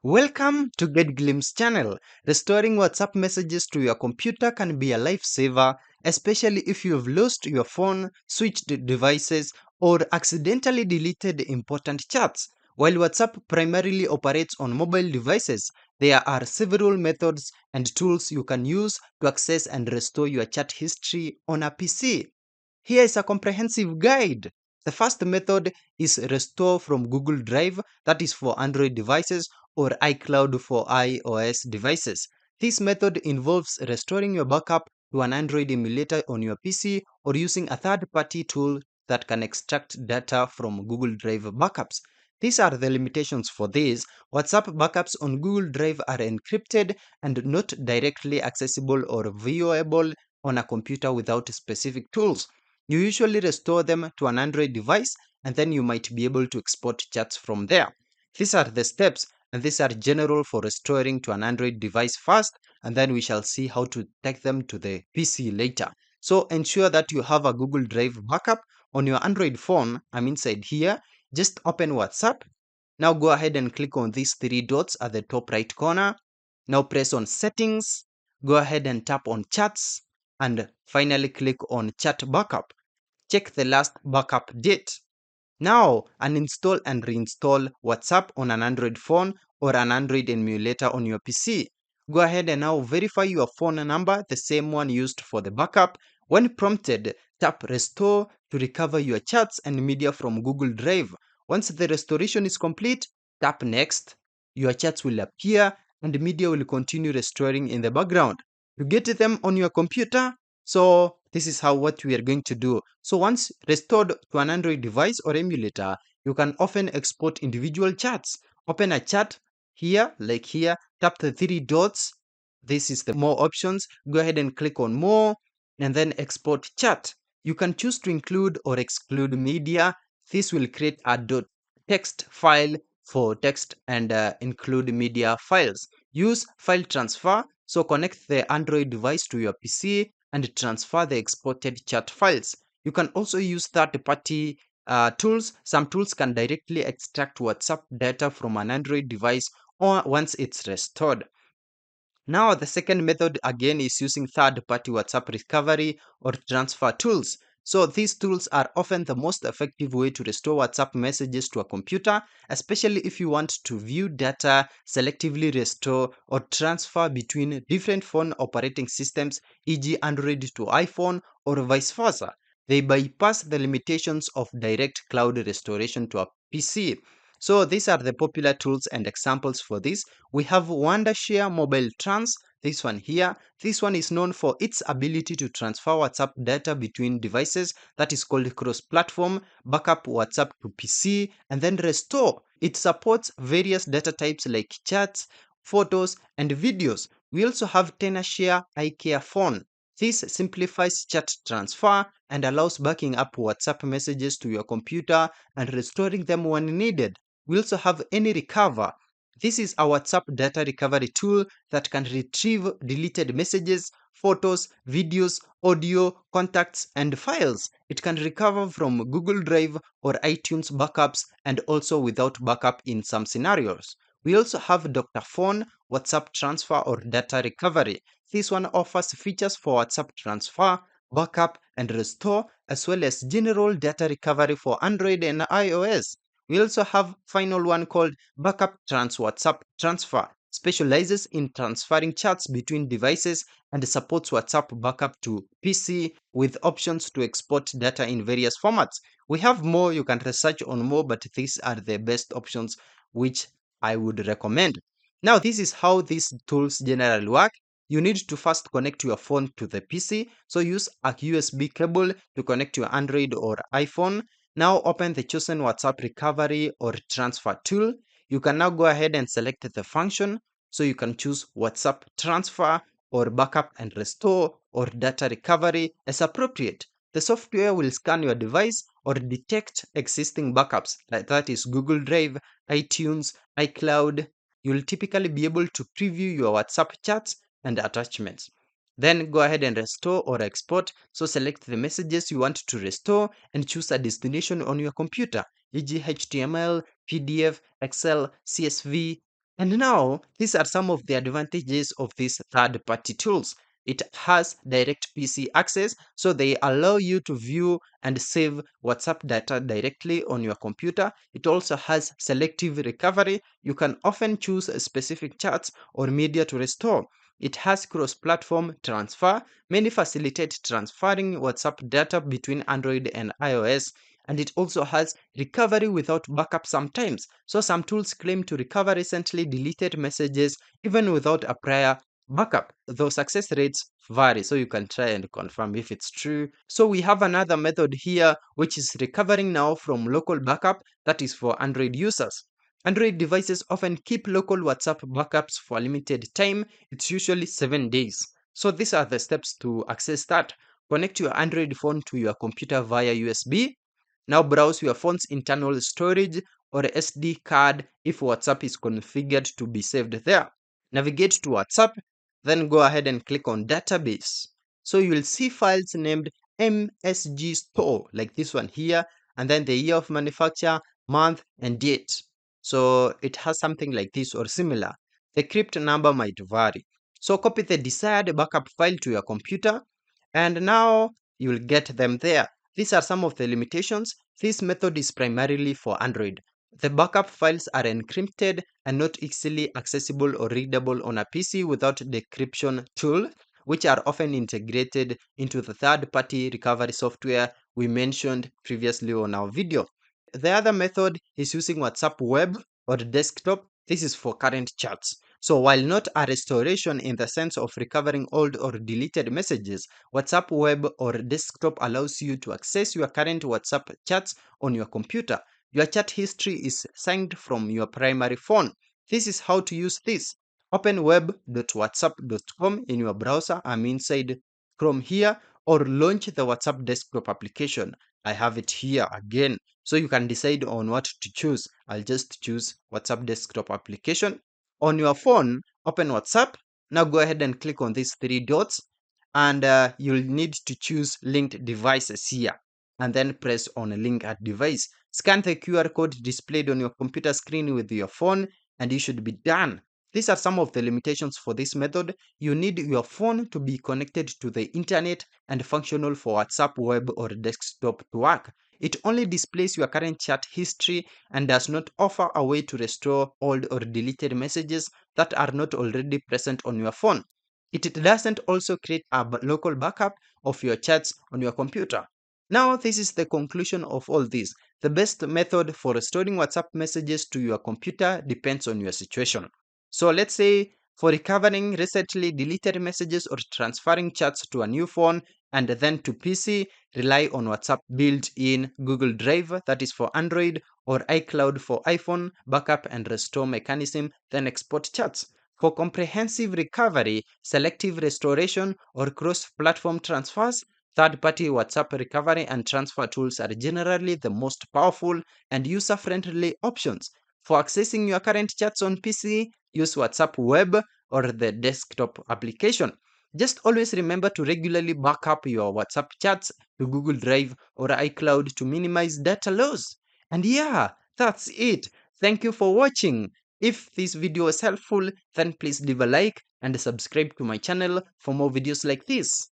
Welcome to Get Glimpse channel. Restoring WhatsApp messages to your computer can be a lifesaver, especially if you have lost your phone, switched devices, or accidentally deleted important chats. While WhatsApp primarily operates on mobile devices, there are several methods and tools you can use to access and restore your chat history on a PC. Here is a comprehensive guide. The first method is restore from Google Drive, that is for Android devices, or iCloud for iOS devices. This method involves restoring your backup to an Android emulator on your PC or using a third-party tool that can extract data from Google Drive backups. These are the limitations for this. WhatsApp backups on Google Drive are encrypted and not directly accessible or viewable on a computer without specific tools. You usually restore them to an Android device and then you might be able to export chats from there. These are the steps and these are general for restoring to an Android device first, and then we shall see how to take them to the PC later. So ensure that you have a Google Drive backup on your Android phone. I'm inside here. Just open WhatsApp. Now go ahead and click on these three dots at the top right corner. Now press on settings. Go ahead and tap on chats and finally click on chat backup. Check the last backup date. Now, uninstall and reinstall WhatsApp on an Android phone or an Android emulator on your PC. Go ahead and now verify your phone number, the same one used for the backup. When prompted, tap Restore to recover your chats and media from Google Drive. Once the restoration is complete, tap Next. Your chats will appear and media will continue restoring in the background. You get them on your computer, so this is how what we are going to do. So once restored to an Android device or emulator, you can often export individual chats. Open a chat here, like here, tap the three dots. This is the more options. Go ahead and click on more and then export chat. You can choose to include or exclude media. This will create a .text file for text and include media files. Use file transfer. So connect the Android device to your PC and transfer the exported chat files. You can also use third-party tools. Some tools can directly extract WhatsApp data from an Android device or once it's restored. Now, the second method again is using third-party WhatsApp recovery or transfer tools. So these tools are often the most effective way to restore WhatsApp messages to a computer, especially if you want to view data, selectively restore, or transfer between different phone operating systems, e.g. Android to iPhone or vice versa. They bypass the limitations of direct cloud restoration to a PC. So these are the popular tools and examples for this. We have Wondershare Mobile Trans, this one here. This one is known for its ability to transfer WhatsApp data between devices, that is called cross-platform, backup WhatsApp to PC, and then restore. It supports various data types like chats, photos, and videos. We also have Tenorshare iCare Phone. This simplifies chat transfer and allows backing up WhatsApp messages to your computer and restoring them when needed. We also have AnyRecover. This is a WhatsApp data recovery tool that can retrieve deleted messages, photos, videos, audio, contacts, and files. It can recover from Google Drive or iTunes backups and also without backup in some scenarios. We also have Dr. Phone, WhatsApp transfer or data recovery. This one offers features for WhatsApp transfer, backup, and restore, as well as general data recovery for Android and iOS. We also have final one called Backup Trans WhatsApp Transfer. Specializes in transferring chats between devices and supports WhatsApp backup to PC with options to export data in various formats. We have more, you can research on more, but these are the best options which I would recommend. Now, this is how these tools generally work. You need to first connect your phone to the PC. So use a USB cable to connect your Android or iPhone. Now open the chosen WhatsApp recovery or transfer tool. You can now go ahead and select the function. So you can choose WhatsApp transfer or backup and restore or data recovery as appropriate. The software will scan your device or detect existing backups, like that is Google Drive, iTunes, iCloud. You'll typically be able to preview your WhatsApp chats and attachments. Then go ahead and restore or export. So select the messages you want to restore and choose a destination on your computer, e.g. HTML, PDF, Excel, CSV, And now, these are some of the advantages of these third party tools. It has direct PC access, so they allow you to view and save WhatsApp data directly on your computer. It also has selective recovery. You can often choose specific chats or media to restore. It has cross platform transfer. Many facilitate transferring WhatsApp data between Android and iOS. And it also has recovery without backup sometimes. So some tools claim to recover recently deleted messages even without a prior backup, though success rates vary, so you can try and confirm if it's true. So we have another method here which is recovering now from local backup, that is for Android users. Android devices often keep local WhatsApp backups for a limited time. It's usually 7 days. So these are the steps to access that. Connect your Android phone to your computer via USB. Now browse your phone's internal storage or SD card if WhatsApp is configured to be saved there. Navigate to WhatsApp, then go ahead and click on database. So you will see files named MSG store like this one here, and then the year of manufacture, month, and date. So it has something like this or similar. The crypt number might vary. So copy the desired backup file to your computer, and now you will get them there. These are some of the limitations. This method is primarily for Android. The backup files are encrypted and not easily accessible or readable on a PC without decryption tool, which are often integrated into the third-party recovery software we mentioned previously on our video. The other method is using WhatsApp web or desktop. This is for current chats. So while not a restoration in the sense of recovering old or deleted messages, WhatsApp web or desktop allows you to access your current WhatsApp chats on your computer. Your chat history is synced from your primary phone. This is how to use this. Open web.whatsapp.com in your browser. I'm inside Chrome here, or launch the WhatsApp desktop application. I have it here again. So you can decide on what to choose. I'll just choose WhatsApp desktop application. On your phone, open WhatsApp. Now go ahead and click on these three dots, and you'll need to choose linked devices here, and then press on a link at device. Scan the QR code displayed on your computer screen with your phone, and you should be done. These are some of the limitations for this method. You need your phone to be connected to the internet and functional for WhatsApp web or desktop to work. It only displays your current chat history and does not offer a way to restore old or deleted messages that are not already present on your phone. It doesn't also create a local backup of your chats on your computer. Now, this is the conclusion of all this. The best method for restoring WhatsApp messages to your computer depends on your situation. So let's say for recovering recently deleted messages or transferring chats to a new phone and then to PC, rely on WhatsApp built-in Google Drive, that is for Android, or iCloud for iPhone, backup and restore mechanism, then export chats. For comprehensive recovery, selective restoration, or cross-platform transfers, third-party WhatsApp recovery and transfer tools are generally the most powerful and user-friendly options. For accessing your current chats on PC, use WhatsApp web or the desktop application. Just always remember to regularly back up your WhatsApp chats to Google Drive or iCloud to minimize data loss. And yeah, that's it. Thank you for watching. If this video was helpful, then please leave a like and subscribe to my channel for more videos like this.